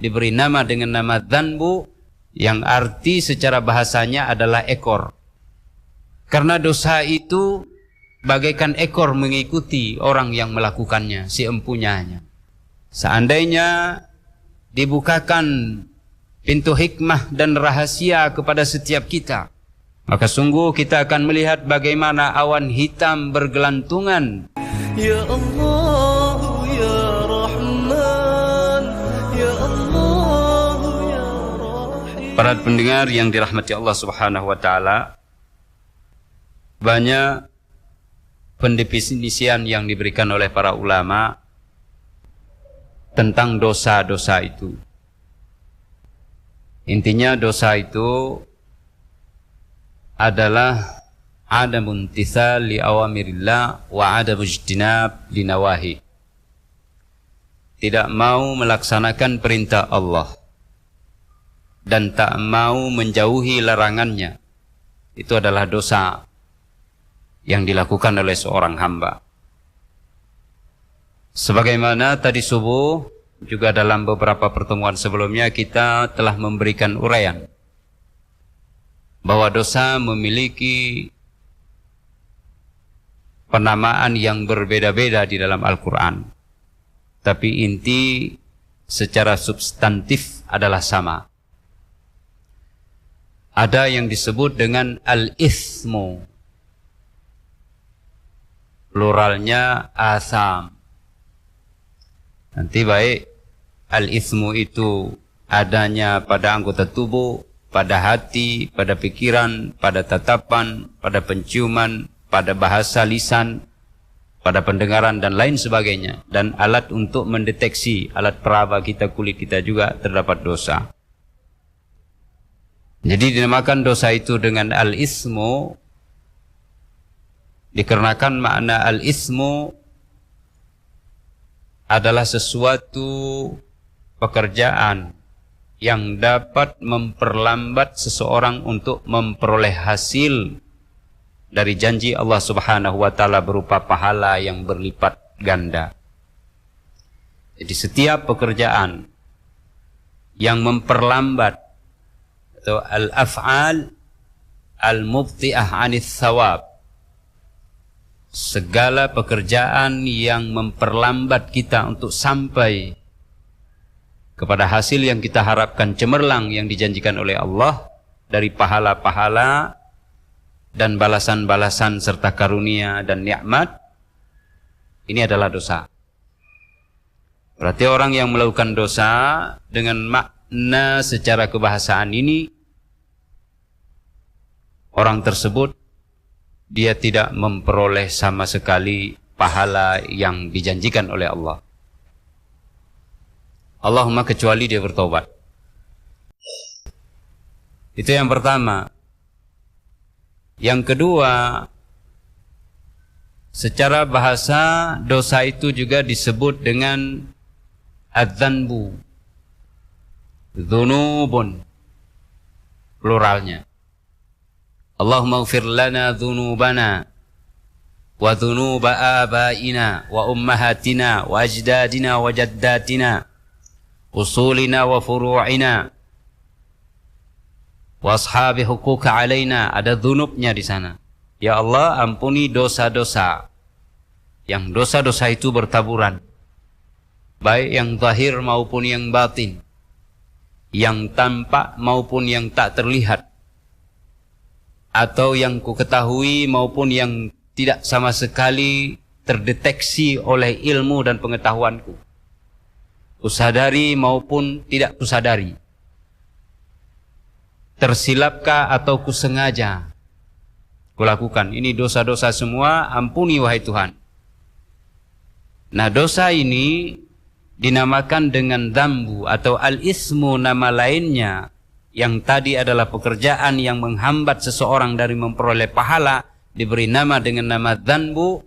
diberi nama dengan nama dzanbu, yang arti secara bahasanya adalah ekor. Karena dosa itu bagaikan ekor mengikuti orang yang melakukannya, si empunyanya. Seandainya dibukakan pintu hikmah dan rahasia kepada setiap kita, maka sungguh kita akan melihat bagaimana awan hitam bergelantungan. Ya Allah, ya Rahman, ya Allah, ya Rahim. Para pendengar yang dirahmati Allah Subhanahu wa taala, banyak pendefinisian yang diberikan oleh para ulama tentang dosa-dosa itu. Intinya dosa itu adalah adamun imtithal li awamirillah wa adamu ijtinab li nawahi. Tidak mau melaksanakan perintah Allah dan tak mau menjauhi larangannya. Itu adalah dosa yang dilakukan oleh seorang hamba. Sebagaimana tadi subuh, juga dalam beberapa pertemuan sebelumnya kita telah memberikan uraian bahwa dosa memiliki penamaan yang berbeda-beda di dalam Al-Quran, tapi inti secara substantif adalah sama. Ada yang disebut dengan al-ithmu, pluralnya asam. Nanti baik al-ithmu itu adanya pada anggota tubuh, pada hati, pada pikiran, pada tatapan, pada penciuman, pada bahasa lisan, pada pendengaran dan lain sebagainya. Dan alat untuk mendeteksi, alat peraba kita, kulit kita juga terdapat dosa. Jadi dinamakan dosa itu dengan al-ithmu dikarenakan makna al-ithmu adalah sesuatu pekerjaan yang dapat memperlambat seseorang untuk memperoleh hasil dari janji Allah Subhanahu wa taala berupa pahala yang berlipat ganda. Jadi setiap pekerjaan yang memperlambat atau al-af'al al-mubti'ah 'anits thawab, segala pekerjaan yang memperlambat kita untuk sampai kepada hasil yang kita harapkan cemerlang yang dijanjikan oleh Allah dari pahala-pahala dan balasan-balasan serta karunia dan nikmat, ini adalah dosa. Berarti orang yang melakukan dosa dengan makna secara kebahasaan ini, orang tersebut dia tidak memperoleh sama sekali pahala yang dijanjikan oleh Allah. Allahumma kecuali dia bertobat. Itu yang pertama. Yang kedua, secara bahasa dosa itu juga disebut dengan adzanbu, dzunubun, pluralnya. Allahumma ighfir lana dzunubana wa dzunuba abaina wa ummahatina wa ajdadina wa jaddatina usulina wa furu'ina wa ashabi huquqa alaina. Ada dzunubnya di sana. Ya Allah, ampuni dosa-dosa. Yang dosa-dosa itu bertaburan, baik yang zahir maupun yang batin, yang tampak maupun yang tak terlihat, atau yang ku ketahui maupun yang tidak sama sekali terdeteksi oleh ilmu dan pengetahuanku, kusadari maupun tidak kusadari, tersilapkah atau kusengaja kulakukan. Ini dosa-dosa semua, ampuni wahai Tuhan. Nah, dosa ini dinamakan dengan dzambu atau al-ismu, nama lainnya yang tadi adalah pekerjaan yang menghambat seseorang dari memperoleh pahala, diberi nama dengan nama dzanbu,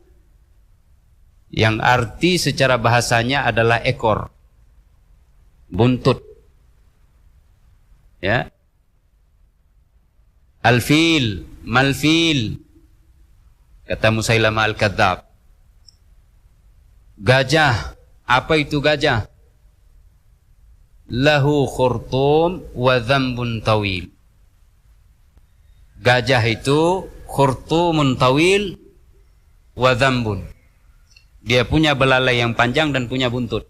yang arti secara bahasanya adalah ekor, buntut, ya. Al-fil, mal-fil, kata Musailamah al-Kadzab. Gajah, apa itu gajah? lahu khurtum wa dzambun tawil. Gajah itu khurtumun tawil wa dzambun. Dia punya belalai yang panjang dan punya buntut.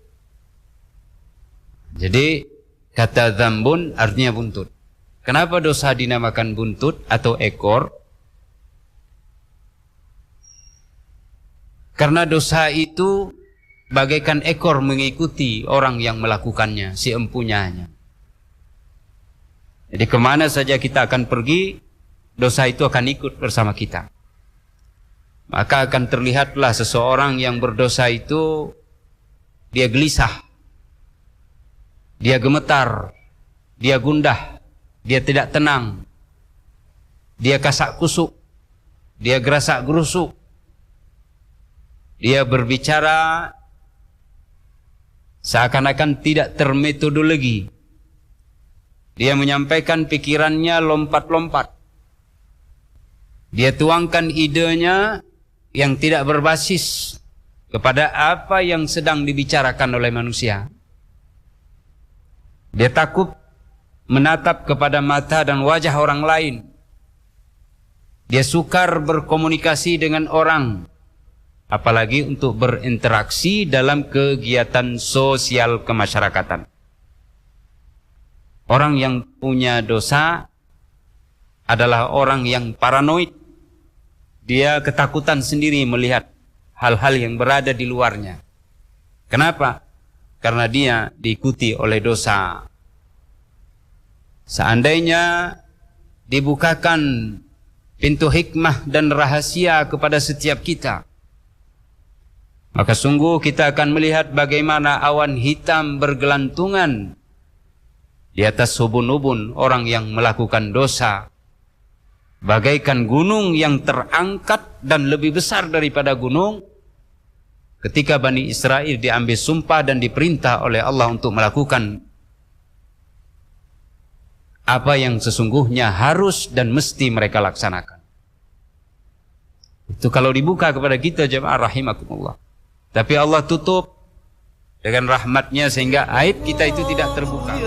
Jadi kata dzambun artinya buntut. Kenapa dosa dinamakan buntut atau ekor? Karena dosa itu bagaikan ekor mengikuti orang yang melakukannya, si empunyanya. Jadi kemana saja kita akan pergi, dosa itu akan ikut bersama kita. Maka akan terlihatlah seseorang yang berdosa itu, dia gelisah, dia gemetar, dia gundah, dia tidak tenang, dia kasak kusuk, dia gerasak gerusuk, dia berbicara seakan-akan tidak termetodologi. Dia menyampaikan pikirannya lompat-lompat. Dia tuangkan idenya yang tidak berbasis kepada apa yang sedang dibicarakan oleh manusia. Dia takut menatap kepada mata dan wajah orang lain. Dia sukar berkomunikasi dengan orang, apalagi untuk berinteraksi dalam kegiatan sosial kemasyarakatan. Orang yang punya dosa adalah orang yang paranoid. Dia ketakutan sendiri melihat hal-hal yang berada di luarnya. Kenapa? Karena dia diikuti oleh dosa. Seandainya dibukakan pintu hikmah dan rahasia kepada setiap kita, maka sungguh kita akan melihat bagaimana awan hitam bergelantungan di atas ubun-ubun orang yang melakukan dosa. Bagaikan gunung yang terangkat dan lebih besar daripada gunung ketika Bani Israel diambil sumpah dan diperintah oleh Allah untuk melakukan apa yang sesungguhnya harus dan mesti mereka laksanakan. Itu kalau dibuka kepada kita jemaah rahimakumullah. Tapi Allah tutup dengan rahmatnya sehingga aib kita itu tidak terbuka.